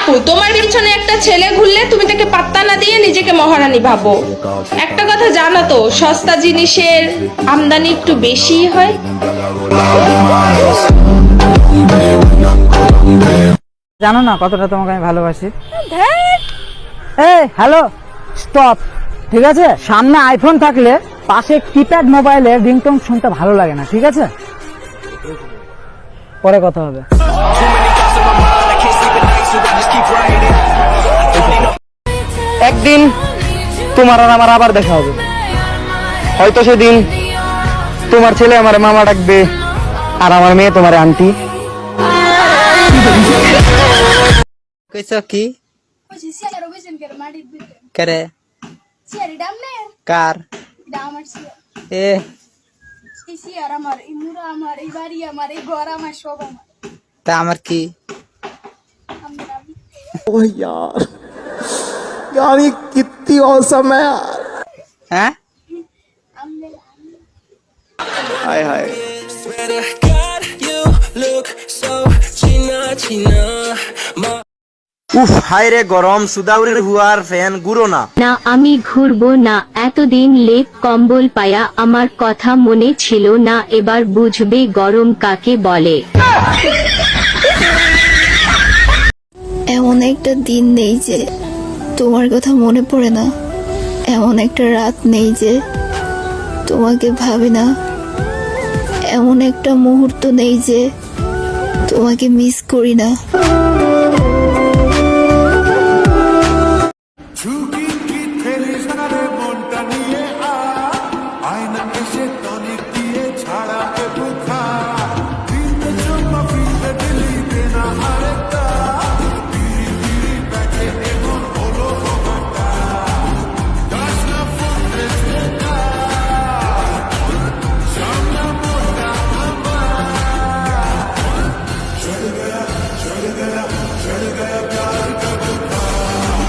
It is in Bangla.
আপু, তোমার পিছনে একটা ছেলে ঘুরলে তুমি তাকে পাত্তা না দিয়ে নিজেকে মহারানী ভাবো। একটা কথা জানো তো, সস্তা জিনিসের আমদানি একটু বেশি হয়। জানো না কতটা তোমাকে আমি ভালোবাসি। এই হ্যালো, স্টপ। ঠিক আছে, সামনে আইফোন থাকলে পাশে কিপ্যাড মোবাইলের রিংটোন শুনতে ভালো লাগে না। ঠিক আছে, পরে কথা হবে। একদিন তোমার আর আমার আবার দেখা হবে। হয়তো সেদিন তোমার ছেলে আমার মামা ডাকবে আর আমার মেয়ে তোমার আন্টি। কইছ কি করে কার এ তা আমার কি ओह यार यार ये कितनी औसम है यार। হ্যাঁ হায় হায় উফ হায় রে গরম, সুদাউরের হুয়ার ফ্যান গুরো না। না আমি ঘুরবো না, এতদিন লেপ কম্বল পায়া আমার কথা মনে ছিল না, এবার বুঝবে গরম কাকে বলে। এমন একটা দিন নেই যে তোমার কথা মনে পড়ে না, এমন একটা রাত নেই যে তোমাকে ভাবি না, এমন একটা মুহূর্ত নেই যে তোমাকে মিস করি না।